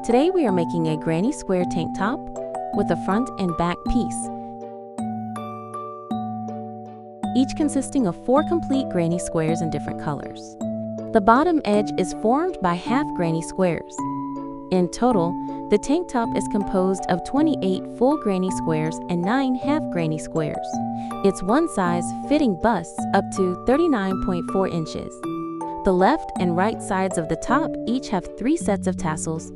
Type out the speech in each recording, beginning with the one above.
Today we are making a granny square tank top with a front and back piece, each consisting of 4 complete granny squares in different colors. The bottom edge is formed by half granny squares. In total, the tank top is composed of 28 full granny squares and 9 half granny squares. Its one size fitting busts up to 39.4 inches. The left and right sides of the top each have 3 sets of tassels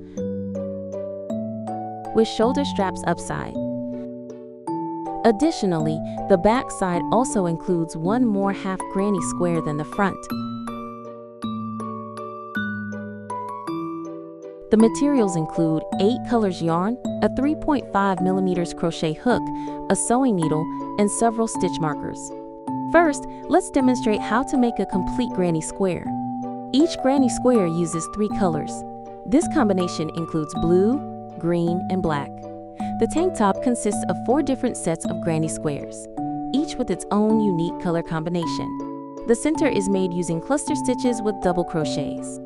with shoulder straps upside. Additionally, the back side also includes 1 more half granny square than the front. The materials include 8 colors yarn, a 3.5mm crochet hook, a sewing needle, and several stitch markers. First, let's demonstrate how to make a complete granny square. Each granny square uses 3 colors. This combination includes blue, green, and black. The tank top consists of 4 different sets of granny squares, each with its own unique color combination. The center is made using cluster stitches with double crochets.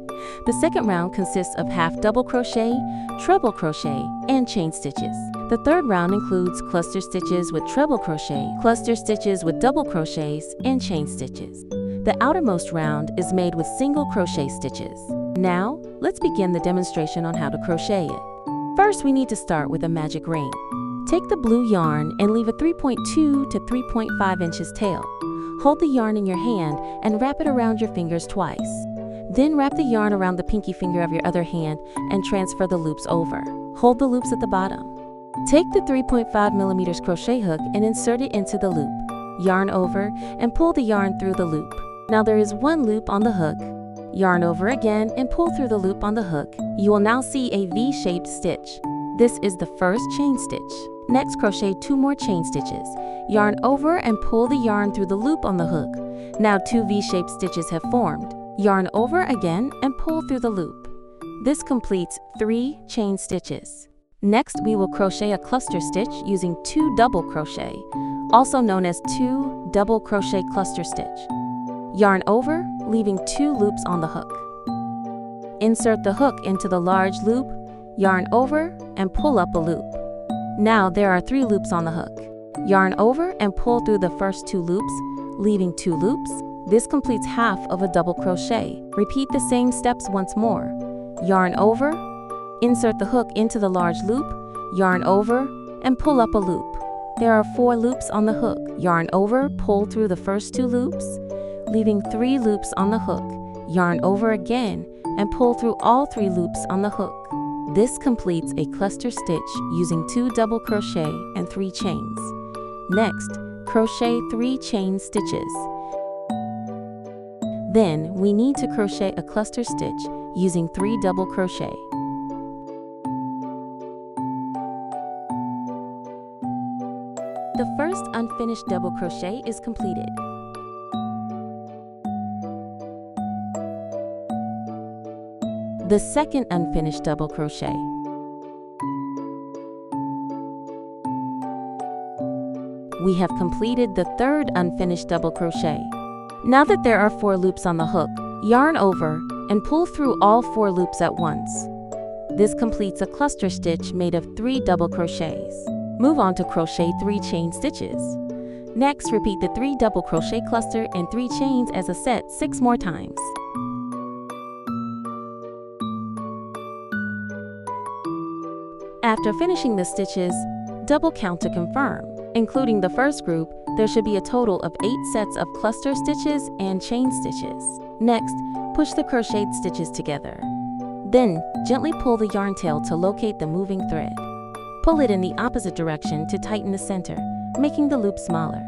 The second round consists of half double crochet, treble crochet, and chain stitches. The third round includes cluster stitches with treble crochet, cluster stitches with double crochets, and chain stitches. The outermost round is made with single crochet stitches. Now, let's begin the demonstration on how to crochet it. First, we need to start with a magic ring. Take the blue yarn and leave a 3.2 to 3.5 inches tail. Hold the yarn in your hand and wrap it around your fingers twice. Then wrap the yarn around the pinky finger of your other hand and transfer the loops over. Hold the loops at the bottom. Take the 3.5mm crochet hook and insert it into the loop. Yarn over and pull the yarn through the loop. Now there is 1 loop on the hook. Yarn over again and pull through the loop on the hook. You will now see a V-shaped stitch. This is the first chain stitch. Next, crochet 2 more chain stitches. Yarn over and pull the yarn through the loop on the hook. Now 2 V-shaped stitches have formed. Yarn over again and pull through the loop. This completes 3 chain stitches. Next, we will crochet a cluster stitch using 2 double crochet, also known as 2 double crochet cluster stitch. Yarn over, leaving 2 loops on the hook. Insert the hook into the large loop, yarn over, and pull up a loop. Now there are 3 loops on the hook. Yarn over and pull through the first 2 loops, leaving 2 loops. This completes half of a double crochet. Repeat the same steps once more. Yarn over, insert the hook into the large loop, yarn over, and pull up a loop. There are 4 loops on the hook. Yarn over, pull through the first 2 loops, leaving 3 loops on the hook. Yarn over again, and pull through all 3 loops on the hook. This completes a cluster stitch using 2 double crochet and 3 chains. Next, crochet 3 chain stitches. Then, we need to crochet a cluster stitch using 3 double crochet. The first unfinished double crochet is completed. The second unfinished double crochet. We have completed the third unfinished double crochet. Now that there are 4 loops on the hook, yarn over and pull through all 4 loops at once. This completes a cluster stitch made of 3 double crochets. Move on to crochet 3 chain stitches. Next, repeat the 3 double crochet cluster and 3 chains as a set 6 more times. After finishing the stitches, double count to confirm. Including the first group, there should be a total of 8 sets of cluster stitches and chain stitches. Next, push the crocheted stitches together. Then, gently pull the yarn tail to locate the moving thread. Pull it in the opposite direction to tighten the center, making the loop smaller.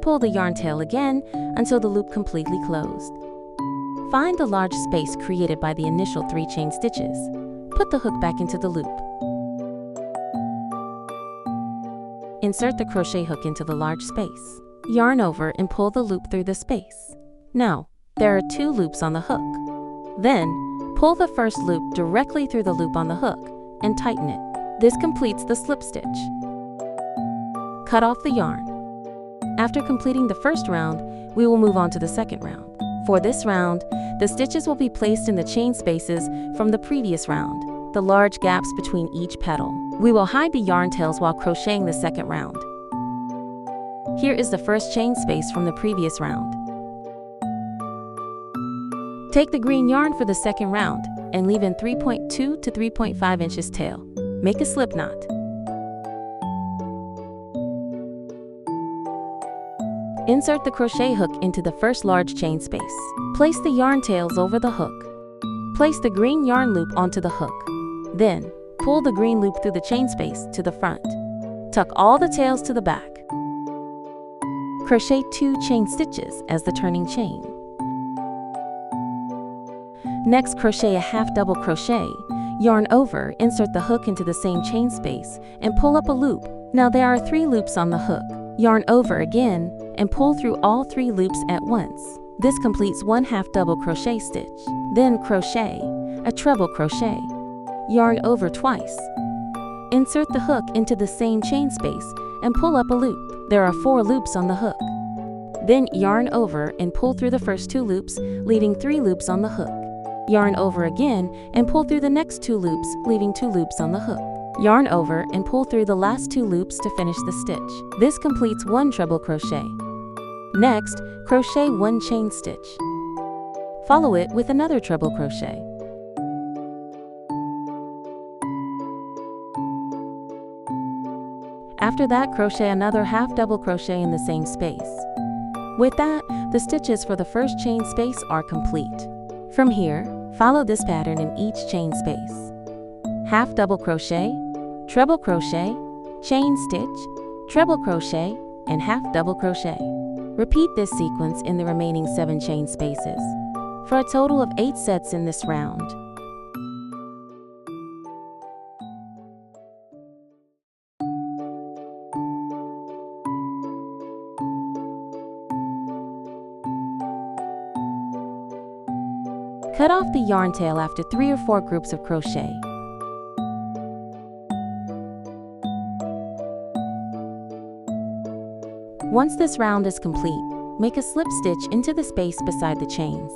Pull the yarn tail again until the loop completely closed. Find the large space created by the initial 3 chain stitches. Put the hook back into the loop. Insert the crochet hook into the large space. Yarn over and pull the loop through the space. Now, there are 2 loops on the hook. Then, pull the first loop directly through the loop on the hook and tighten it. This completes the slip stitch. Cut off the yarn. After completing the first round, we will move on to the second round. For this round, the stitches will be placed in the chain spaces from the previous round. the large gaps between each petal. We will hide the yarn tails while crocheting the second round. Here is the first chain space from the previous round. Take the green yarn for the second round and leave in 3.2 to 3.5 inches tail. Make a slip knot. Insert the crochet hook into the first large chain space. Place the yarn tails over the hook. Place the green yarn loop onto the hook. Then, pull the green loop through the chain space to the front. Tuck all the tails to the back. Crochet 2 chain stitches as the turning chain. Next, crochet a half double crochet. Yarn over, insert the hook into the same chain space, and pull up a loop. Now there are 3 loops on the hook. Yarn over again, and pull through all 3 loops at once. This completes 1 half double crochet stitch. Then crochet a treble crochet. Yarn over twice. Insert the hook into the same chain space and pull up a loop. There are 4 loops on the hook. Then yarn over and pull through the first 2 loops, leaving 3 loops on the hook. Yarn over again and pull through the next 2 loops, leaving 2 loops on the hook. Yarn over and pull through the last 2 loops to finish the stitch. This completes 1 treble crochet. Next, crochet 1 chain stitch. Follow it with another treble crochet. After that, crochet another half double crochet in the same space. With that, the stitches for the first chain space are complete. From here, follow this pattern in each chain space. Half double crochet, treble crochet, chain stitch, treble crochet, and half double crochet. Repeat this sequence in the remaining 7 chain spaces, for a total of 8 sets in this round. Cut off the yarn tail after 3 or 4 groups of crochet. Once this round is complete, make a slip stitch into the space beside the chains.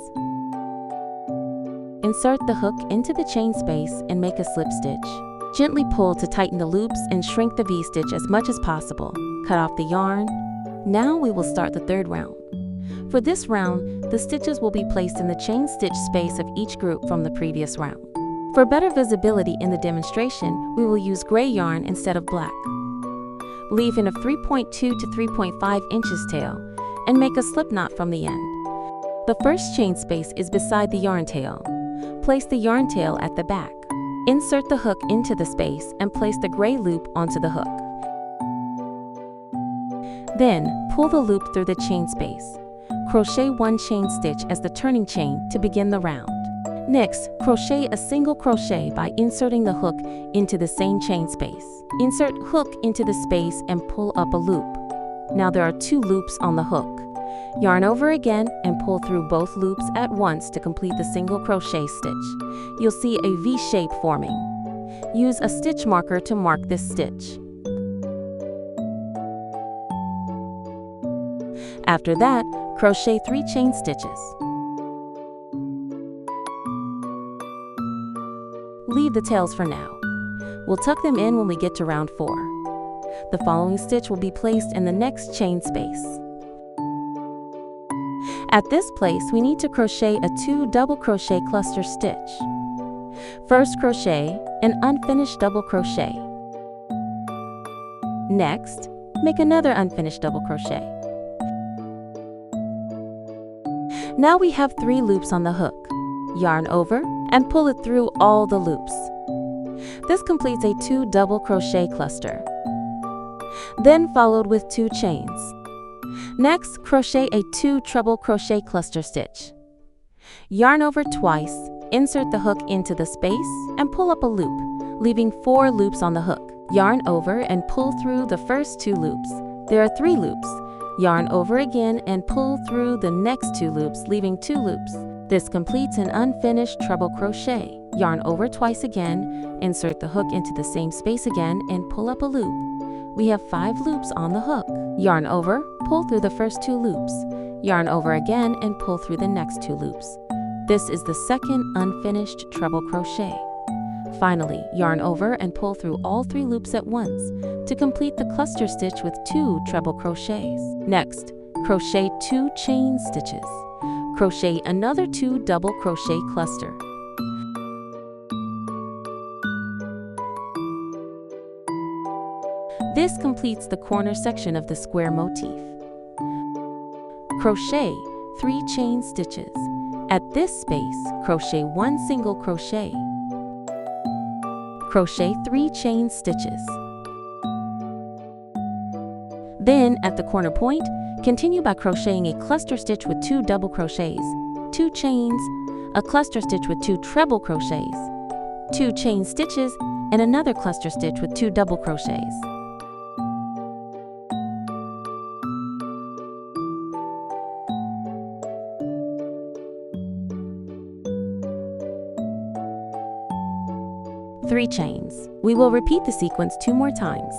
Insert the hook into the chain space and make a slip stitch. Gently pull to tighten the loops and shrink the V-stitch as much as possible. Cut off the yarn. Now we will start the third round. For this round, the stitches will be placed in the chain stitch space of each group from the previous round. For better visibility in the demonstration, we will use gray yarn instead of black. Leave in a 3.2 to 3.5 inches tail and make a slip knot from the end. The first chain space is beside the yarn tail. Place the yarn tail at the back. Insert the hook into the space and place the gray loop onto the hook. Then, pull the loop through the chain space. Crochet 1 chain stitch as the turning chain to begin the round. Next, crochet a single crochet by inserting the hook into the same chain space. Insert hook into the space and pull up a loop. Now there are 2 loops on the hook. Yarn over again and pull through both loops at once to complete the single crochet stitch. You'll see a V shape forming. Use a stitch marker to mark this stitch. After that, crochet 3 chain stitches. Leave the tails for now. We'll tuck them in when we get to round 4. The following stitch will be placed in the next chain space. At this place, we need to crochet a 2 double crochet cluster stitch. First, crochet an unfinished double crochet. Next, make another unfinished double crochet. Now we have 3 loops on the hook. Yarn over and pull it through all the loops. This completes a 2 double crochet cluster. Then followed with 2 chains. Next, crochet a 2 treble crochet cluster stitch. Yarn over twice, insert the hook into the space, and pull up a loop, leaving 4 loops on the hook. Yarn over and pull through the first 2 loops. There are 3 loops. Yarn over again and pull through the next 2 loops, leaving 2 loops. This completes an unfinished treble crochet. Yarn over twice again, insert the hook into the same space again, and pull up a loop. We have 5 loops on the hook. Yarn over, pull through the first 2 loops. Yarn over again and pull through the next 2 loops. This is the second unfinished treble crochet. Finally, yarn over and pull through all 3 loops at once to complete the cluster stitch with 2 treble crochets. Next, crochet 2 chain stitches. Crochet another 2 double crochet cluster. This completes the corner section of the square motif. Crochet 3 chain stitches. At this space, crochet 1 single crochet. Crochet 3 chain stitches. Then, at the corner point, continue by crocheting a cluster stitch with 2 double crochets, 2 chains, a cluster stitch with 2 treble crochets, 2 chain stitches, and another cluster stitch with 2 double crochets. Three chains. We will repeat the sequence 2 more times.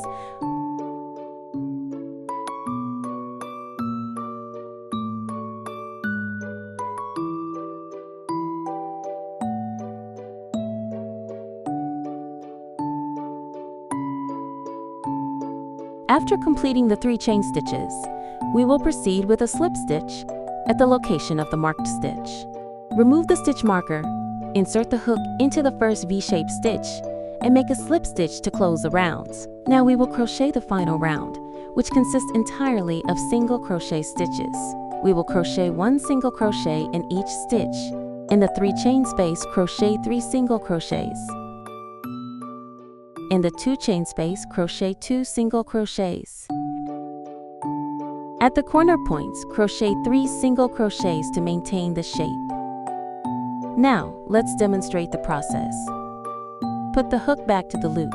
After completing the 3 chain stitches, we will proceed with a slip stitch at the location of the marked stitch. Remove the stitch marker, insert the hook into the first V-shaped stitch, and make a slip stitch to close the rounds. Now we will crochet the final round, which consists entirely of single crochet stitches. We will crochet 1 single crochet in each stitch. In the 3 chain space, crochet 3 single crochets. In the 2 chain space, crochet 2 single crochets. At the corner points, crochet 3 single crochets to maintain the shape. Now, let's demonstrate the process. Put the hook back to the loop.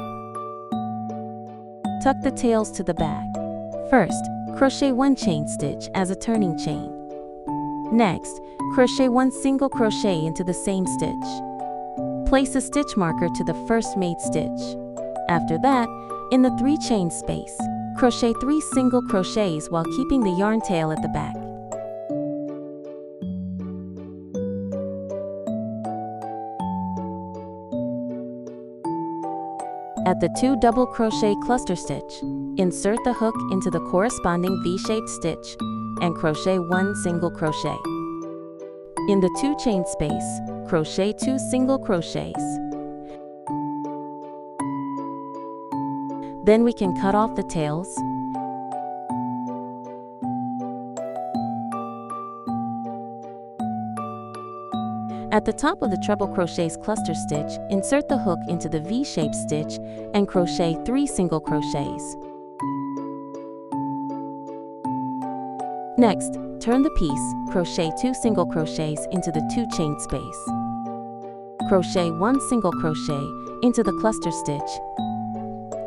Tuck the tails to the back. First, crochet 1 chain stitch as a turning chain. Next, crochet 1 single crochet into the same stitch. Place a stitch marker to the first made stitch. After that, in the 3 chain space, crochet 3 single crochets while keeping the yarn tail at the back. At the 2 double crochet cluster stitch, insert the hook into the corresponding V-shaped stitch and crochet 1 single crochet. In the 2 chain space, crochet 2 single crochets. Then we can cut off the tails. At the top of the treble crochets cluster stitch, insert the hook into the V-shaped stitch and crochet 3 single crochets. Next, turn the piece, crochet 2 single crochets into the 2 chain space. Crochet 1 single crochet into the cluster stitch.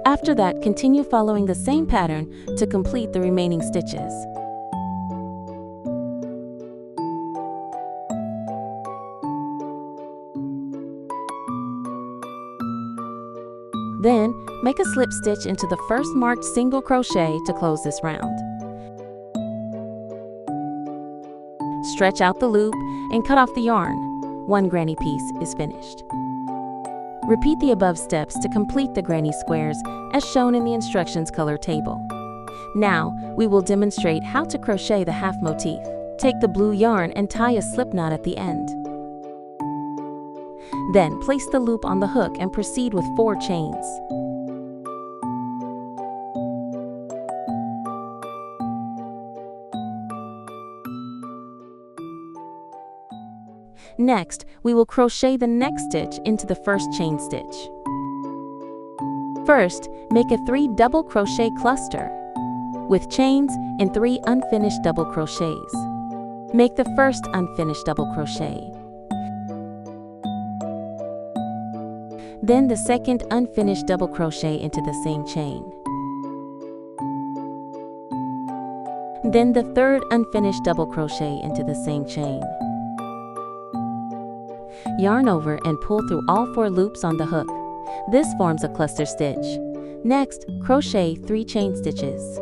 After that, continue following the same pattern to complete the remaining stitches. Then, make a slip stitch into the first marked single crochet to close this round. Stretch out the loop and cut off the yarn. 1 granny piece is finished. Repeat the above steps to complete the granny squares as shown in the instructions color table. Now, we will demonstrate how to crochet the half motif. Take the blue yarn and tie a slip knot at the end. Then, place the loop on the hook and proceed with 4 chains. Next, we will crochet the next stitch into the first chain stitch. First, make a 3 double crochet cluster with chains and 3 unfinished double crochets. Make the first unfinished double crochet. Then the second unfinished double crochet into the same chain. Then the third unfinished double crochet into the same chain. Yarn over and pull through all 4 loops on the hook. This forms a cluster stitch. Next, crochet 3 chain stitches.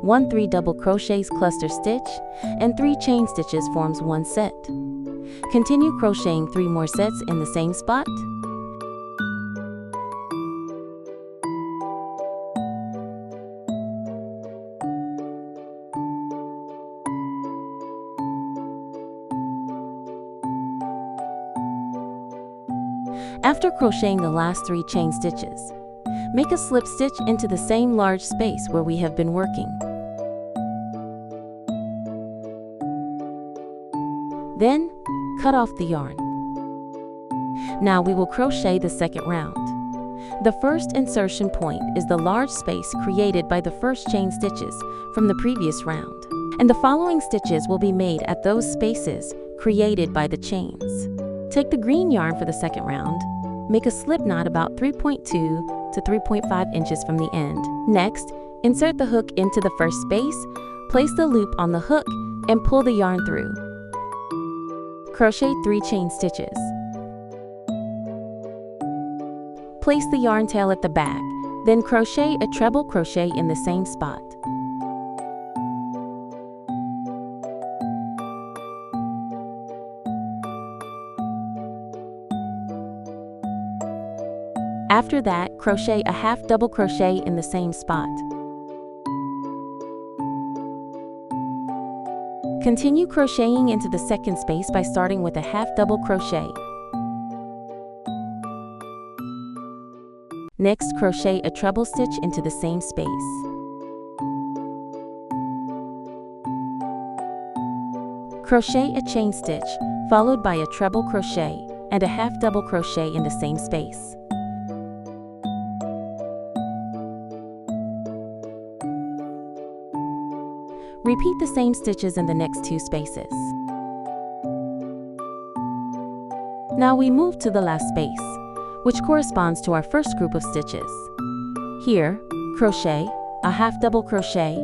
1 3 double crochets cluster stitch and 3 chain stitches forms 1 set. Continue crocheting 3 more sets in the same spot. After crocheting the last 3 chain stitches, make a slip stitch into the same large space where we have been working. Then, cut off the yarn. Now we will crochet the second round. The first insertion point is the large space created by the first chain stitches from the previous round, and the following stitches will be made at those spaces created by the chains. Take the green yarn for the second round. Make a slip knot about 3.2 to 3.5 inches from the end. Next, insert the hook into the first space, place the loop on the hook, and pull the yarn through. Crochet 3 chain stitches. Place the yarn tail at the back, then crochet a treble crochet in the same spot. After that, crochet a half double crochet in the same spot. Continue crocheting into the second space by starting with a half double crochet. Next, crochet a treble stitch into the same space. Crochet a chain stitch, followed by a treble crochet and a half double crochet in the same space. Repeat the same stitches in the next 2 spaces. Now we move to the last space, which corresponds to our first group of stitches. Here, crochet a half double crochet,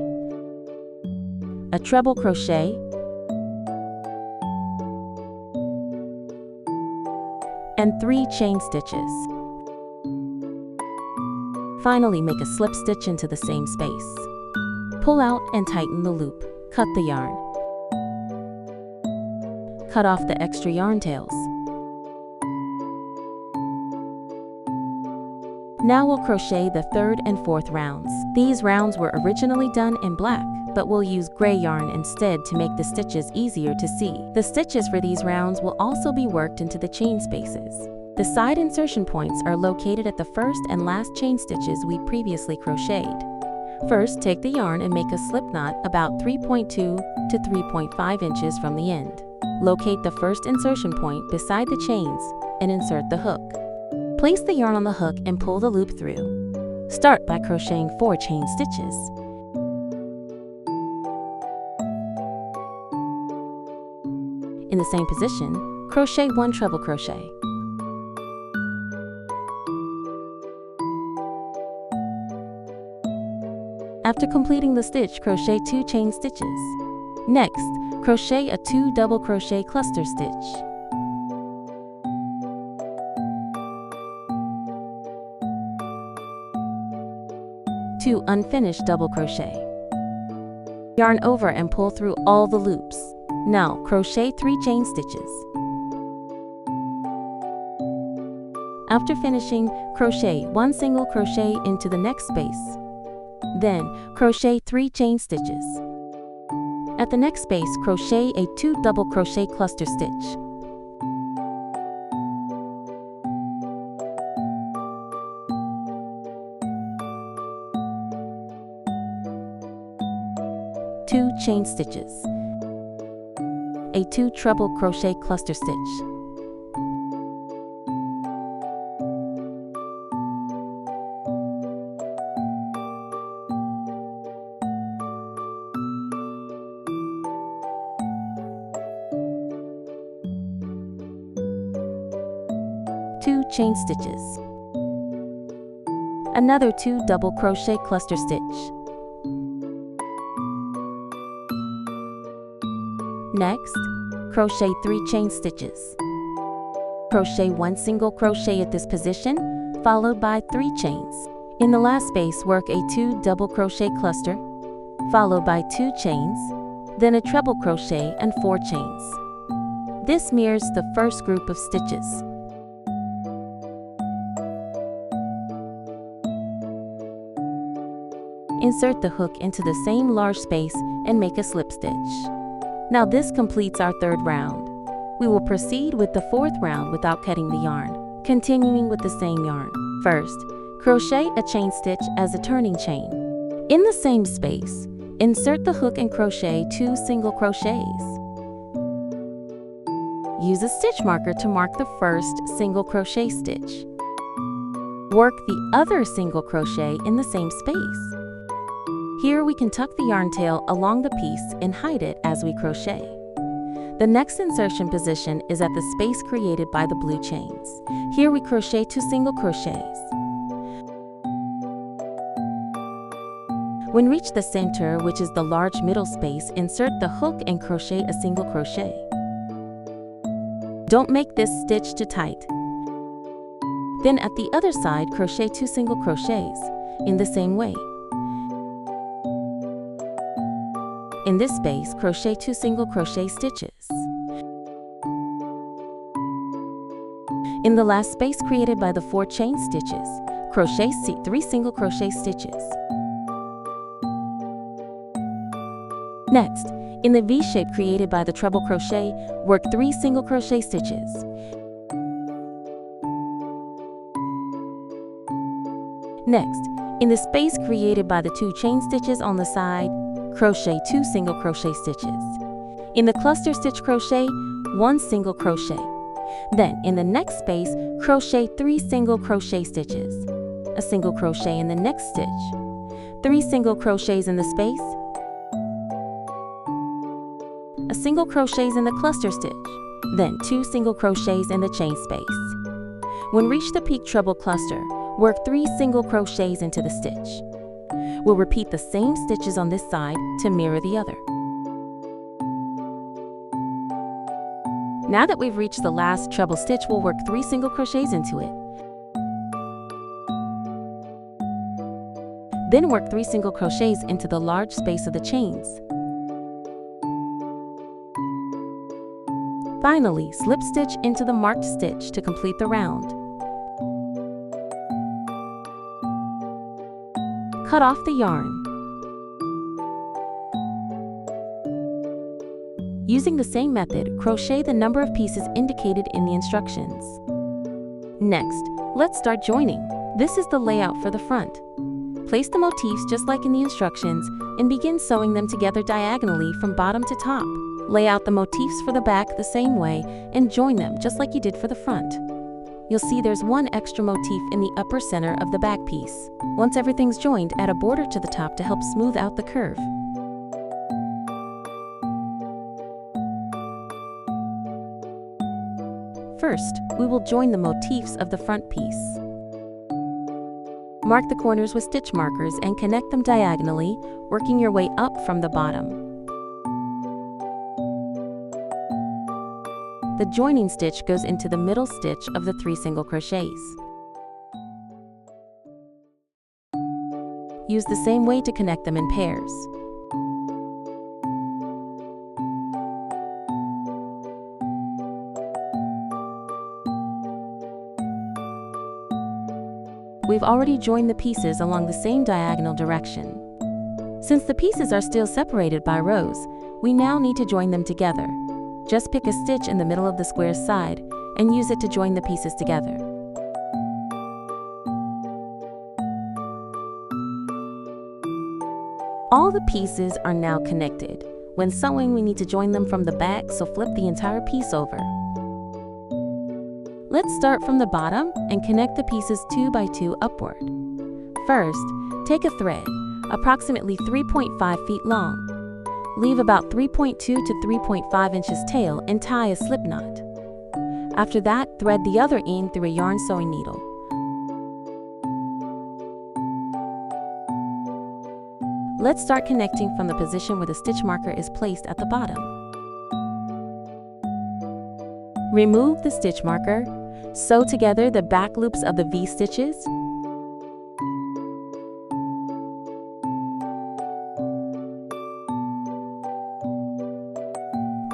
a treble crochet, and 3 chain stitches. Finally, make a slip stitch into the same space. Pull out and tighten the loop. Cut the yarn. Cut off the extra yarn tails. Now we'll crochet the third and fourth rounds. These rounds were originally done in black, but we'll use gray yarn instead to make the stitches easier to see. The stitches for these rounds will also be worked into the chain spaces. The side insertion points are located at the first and last chain stitches we previously crocheted. First, take the yarn and make a slip knot about 3.2 to 3.5 inches from the end. Locate the first insertion point beside the chains and insert the hook. Place the yarn on the hook and pull the loop through. Start by crocheting 4 chain stitches. In the same position, crochet 1 treble crochet. After completing the stitch, crochet 2 chain stitches. Next, crochet a 2 double crochet cluster stitch. Two unfinished double crochet. Yarn over and pull through all the loops. Now, crochet 3 chain stitches. After finishing, crochet 1 single crochet into the next space. Then, crochet 3 chain stitches. At the next space, crochet a 2 double crochet cluster stitch. Two chain stitches. A 2 treble crochet cluster stitch. Two chain stitches. Another 2 double crochet cluster stitch. Next, crochet 3 chain stitches. Crochet 1 single crochet at this position, followed by 3 chains. In the last space, work a 2 double crochet cluster, followed by 2 chains, then a treble crochet and 4 chains. This mirrors the first group of stitches. Insert the hook into the same large space and make a slip stitch. Now this completes our third round. We will proceed with the fourth round without cutting the yarn, continuing with the same yarn. First, crochet a chain stitch as a turning chain. In the same space, insert the hook and crochet 2 single crochets. Use a stitch marker to mark the first single crochet stitch. Work the other single crochet in the same space. Here we can tuck the yarn tail along the piece and hide it as we crochet. The next insertion position is at the space created by the blue chains. Here we crochet 2 single crochets. When reach the center, which is the large middle space, insert the hook and crochet a single crochet. Don't make this stitch too tight. Then at the other side, crochet 2 single crochets in the same way. In this space, crochet 2 single crochet stitches. In the last space created by the 4 chain stitches, crochet 3 single crochet stitches. Next, in the V shape created by the treble crochet, work 3 single crochet stitches. Next, in the space created by the 2 chain stitches on the side, crochet 2 single crochet stitches. In the cluster stitch crochet, 1 single crochet. Then, in the next space, crochet 3 single crochet stitches. A single crochet in the next stitch. 3 single crochets in the space. A single crochets in the cluster stitch. Then 2 single crochets in the chain space. When reach the peak treble cluster, work 3 single crochets into the stitch. We'll repeat the same stitches on this side to mirror the other. Now that we've reached the last treble stitch, we'll work 3 single crochets into it. Then work 3 single crochets into the large space of the chains. Finally, slip stitch into the marked stitch to complete the round. Cut off the yarn. Using the same method, crochet the number of pieces indicated in the instructions. Next, let's start joining. This is the layout for the front. Place the motifs just like in the instructions and begin sewing them together diagonally from bottom to top. Lay out the motifs for the back the same way and join them just like you did for the front. You'll see there's one extra motif in the upper center of the back piece. Once everything's joined, add a border to the top to help smooth out the curve. First, we will join the motifs of the front piece. Mark the corners with stitch markers and connect them diagonally, working your way up from the bottom. The joining stitch goes into the middle stitch of the 3 single crochets. Use the same way to connect them in pairs. We've already joined the pieces along the same diagonal direction. Since the pieces are still separated by rows, we now need to join them together. Just pick a stitch in the middle of the square's side and use it to join the pieces together. All the pieces are now connected. When sewing, we need to join them from the back, so flip the entire piece over. Let's start from the bottom and connect the pieces 2 by 2 upward. First, take a thread, approximately 3.5 feet long. Leave about 3.2 to 3.5 inches tail and tie a slip knot. After that, thread the other end through a yarn sewing needle. Let's start connecting from the position where the stitch marker is placed at the bottom. Remove the stitch marker. Sew together the back loops of the V stitches.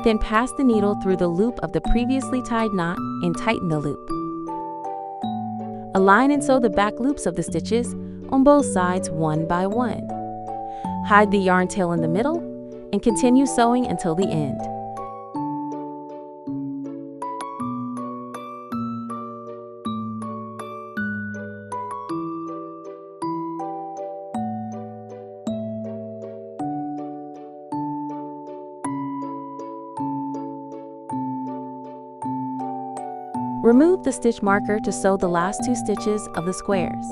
Then pass the needle through the loop of the previously tied knot and tighten the loop. Align and sew the back loops of the stitches on both sides one by one. Hide the yarn tail in the middle and continue sewing until the end. Remove the stitch marker to sew the last 2 stitches of the squares.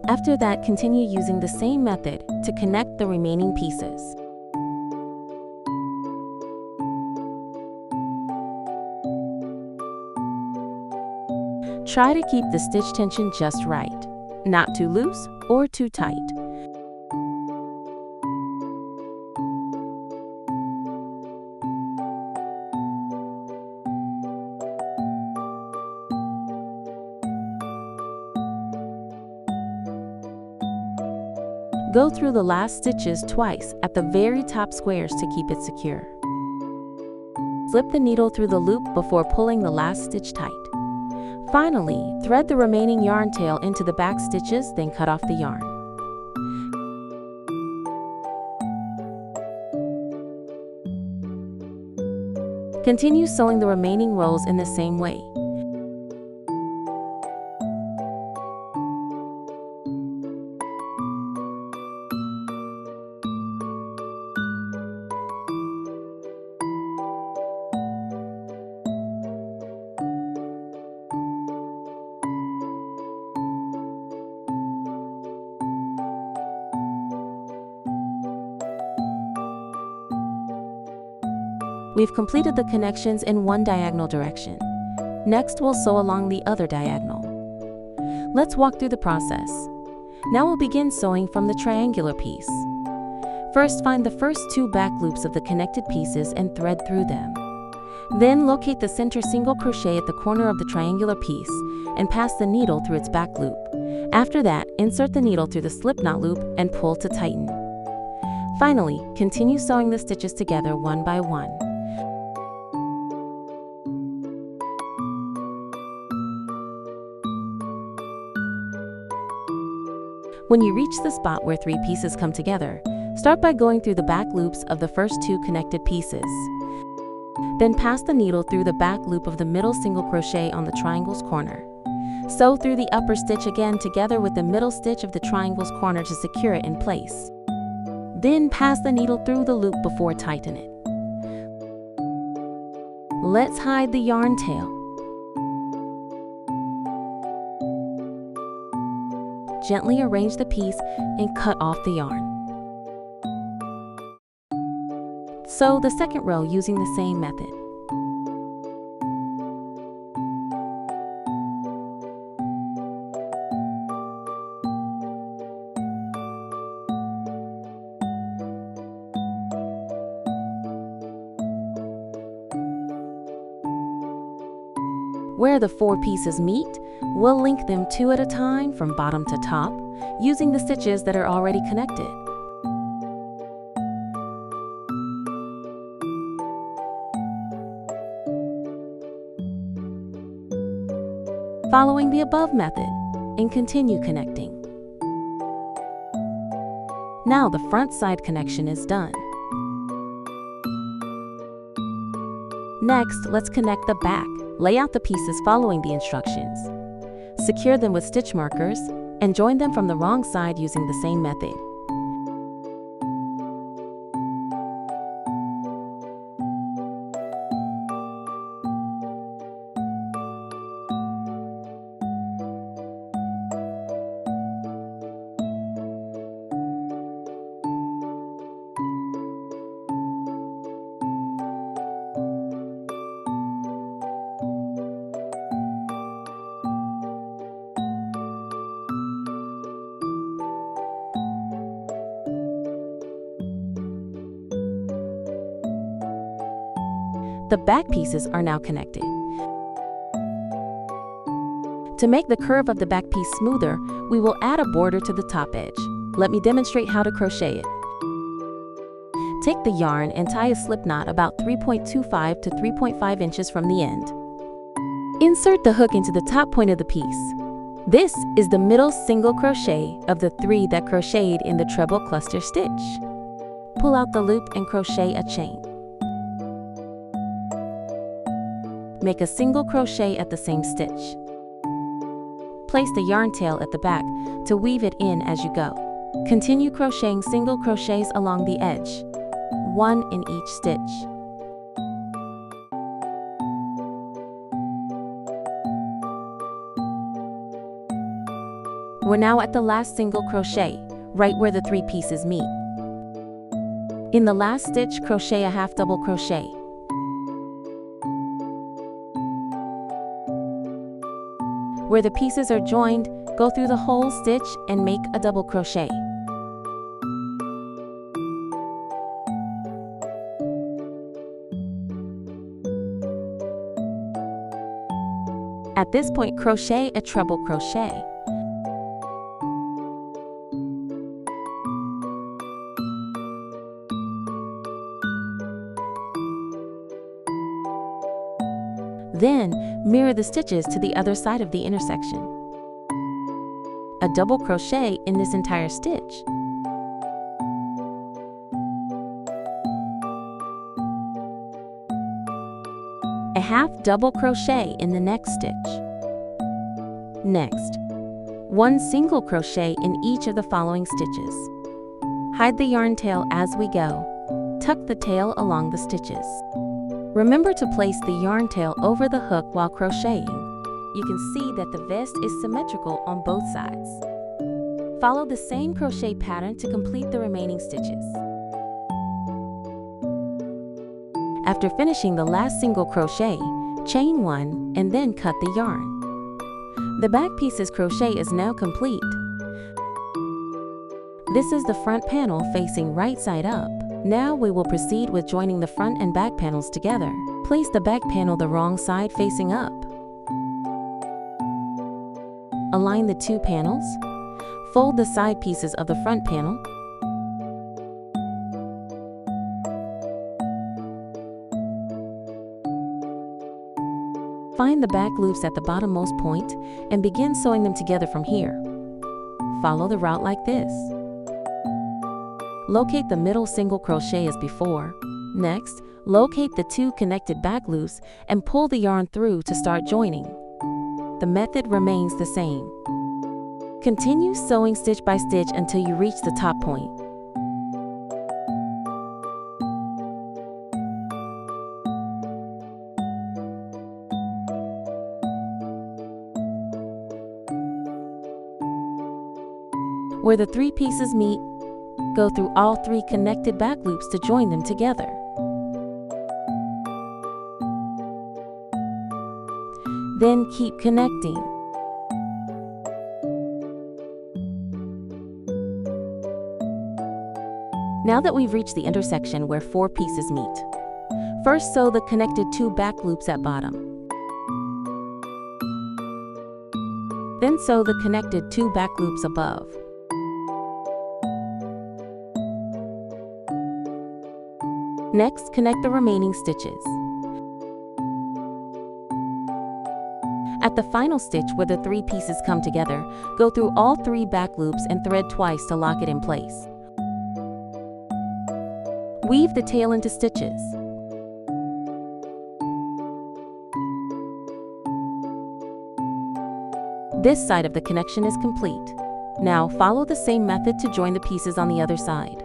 After that, continue using the same method to connect the remaining pieces. Try to keep the stitch tension just right, not too loose or too tight. Go through the last stitches twice at the very top squares to keep it secure. Slip the needle through the loop before pulling the last stitch tight. Finally, thread the remaining yarn tail into the back stitches, then cut off the yarn. Continue sewing the remaining rows in the same way. We've completed the connections in one diagonal direction. Next, we'll sew along the other diagonal. Let's walk through the process. Now we'll begin sewing from the triangular piece. First, find the first 2 back loops of the connected pieces and thread through them. Then locate the center single crochet at the corner of the triangular piece and pass the needle through its back loop. After that, insert the needle through the slip knot loop and pull to tighten. Finally, continue sewing the stitches together one by one. When you reach the spot where 3 pieces come together, start by going through the back loops of the first 2 connected pieces. Then pass the needle through the back loop of the middle single crochet on the triangle's corner. Sew through the upper stitch again together with the middle stitch of the triangle's corner to secure it in place. Then pass the needle through the loop before tightening it. Let's hide the yarn tail. Gently arrange the piece and cut off the yarn. Sew the second row using the same method. Where the 4 pieces meet, we'll link them 2 at a time from bottom to top, using the stitches that are already connected. Following the above method, and continue connecting. Now the front side connection is done. Next, let's connect the back. Lay out the pieces following the instructions. Secure them with stitch markers and join them from the wrong side using the same method. The back pieces are now connected. To make the curve of the back piece smoother, we will add a border to the top edge. Let me demonstrate how to crochet it. Take the yarn and tie a slip knot about 3.25 to 3.5 inches from the end. Insert the hook into the top point of the piece. This is the middle single crochet of the 3 that crocheted in the treble cluster stitch. Pull out the loop and crochet a chain. Make a single crochet at the same stitch. Place the yarn tail at the back to weave it in as you go. Continue crocheting single crochets along the edge, 1 in each stitch. We're now at the last single crochet, right where the 3 pieces meet. In the last stitch, crochet a half double crochet. Where the pieces are joined, go through the whole stitch and make a double crochet. At this point, crochet a treble crochet. Then, mirror the stitches to the other side of the intersection. A double crochet in this entire stitch. A half double crochet in the next stitch. Next, 1 single crochet in each of the following stitches. Hide the yarn tail as we go. Tuck the tail along the stitches. Remember to place the yarn tail over the hook while crocheting. You can see that the vest is symmetrical on both sides. Follow the same crochet pattern to complete the remaining stitches. After finishing the last single crochet, chain 1 and then cut the yarn. The back piece's crochet is now complete. This is the front panel facing right side up. Now we will proceed with joining the front and back panels together. Place the back panel the wrong side facing up. Align the 2 panels. Fold the side pieces of the front panel. Find the back loops at the bottommost point and begin sewing them together from here. Follow the route like this. Locate the middle single crochet as before. Next, locate the 2 connected back loops and pull the yarn through to start joining. The method remains the same. Continue sewing stitch by stitch until you reach the top point. Where the 3 pieces meet, go through all 3 connected back loops to join them together. Then keep connecting. Now that we've reached the intersection where 4 pieces meet, first sew the connected 2 back loops at bottom. Then sew the connected 2 back loops above. Next, connect the remaining stitches. At the final stitch where the 3 pieces come together, go through all 3 back loops and thread twice to lock it in place. Weave the tail into stitches. This side of the connection is complete. Now follow the same method to join the pieces on the other side.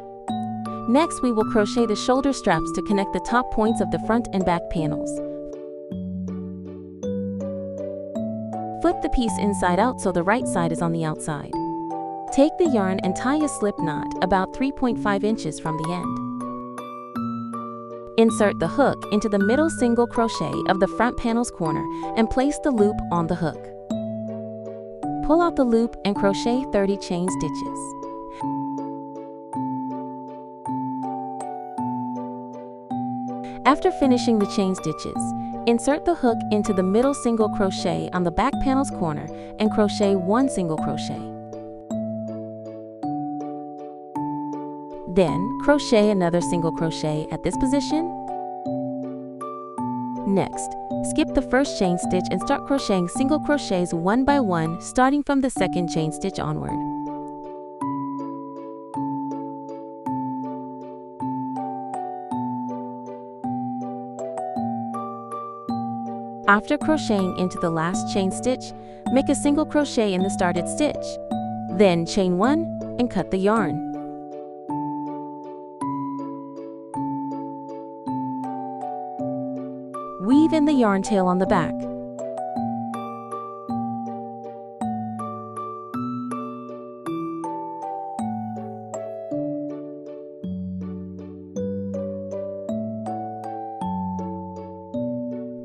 Next, we will crochet the shoulder straps to connect the top points of the front and back panels. Flip the piece inside out so the right side is on the outside. Take the yarn and tie a slip knot about 3.5 inches from the end. Insert the hook into the middle single crochet of the front panel's corner and place the loop on the hook. Pull out the loop and crochet 30 chain stitches. After finishing the chain stitches, insert the hook into the middle single crochet on the back panel's corner and crochet 1 single crochet. Then, crochet another single crochet at this position. Next, skip the first chain stitch and start crocheting single crochets one by one, starting from the second chain stitch onward. After crocheting into the last chain stitch, make a single crochet in the started stitch. Then chain 1 and cut the yarn. Weave in the yarn tail on the back.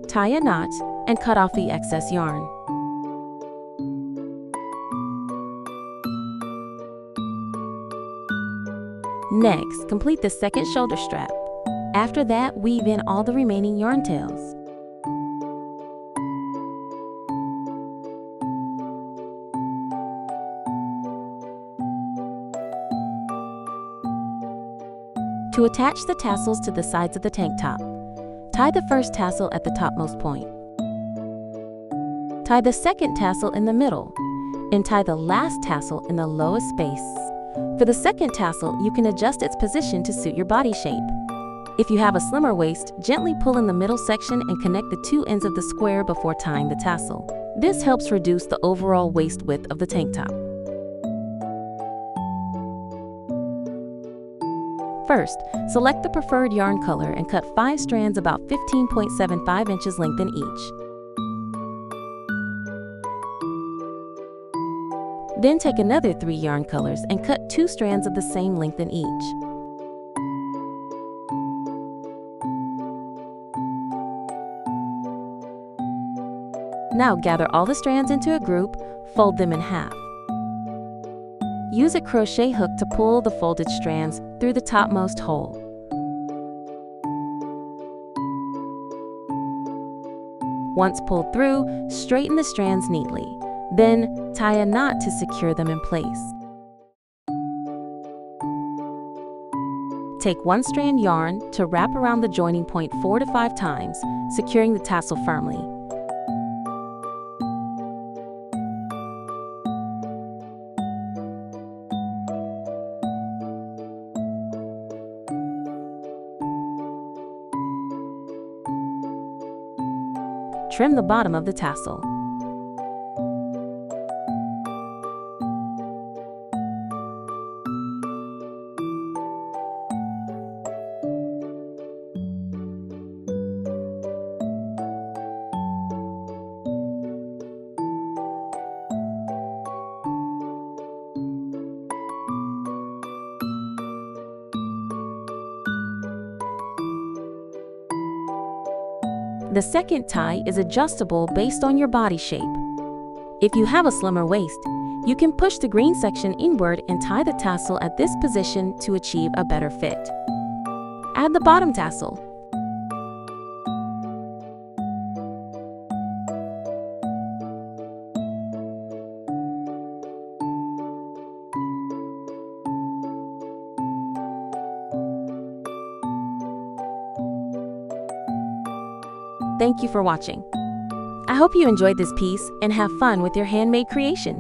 Tie a knot and cut off the excess yarn. Next, complete the second shoulder strap. After that, weave in all the remaining yarn tails. To attach the tassels to the sides of the tank top, tie the first tassel at the topmost point. Tie the second tassel in the middle, and tie the last tassel in the lowest space. For the second tassel, you can adjust its position to suit your body shape. If you have a slimmer waist, gently pull in the middle section and connect the two ends of the square before tying the tassel. This helps reduce the overall waist width of the tank top. First, select the preferred yarn color and cut 5 strands about 15.75 inches length in each. Then take another 3 yarn colors and cut 2 strands of the same length in each. Now gather all the strands into a group, fold them in half. Use a crochet hook to pull the folded strands through the topmost hole. Once pulled through, straighten the strands neatly. Then, tie a knot to secure them in place. Take 1 strand yarn to wrap around the joining point 4 to 5 times, securing the tassel firmly. Trim the bottom of the tassel. The second tie is adjustable based on your body shape. If you have a slimmer waist, you can push the green section inward and tie the tassel at this position to achieve a better fit. Add the bottom tassel. Thank you for watching. I hope you enjoyed this piece and have fun with your handmade creation.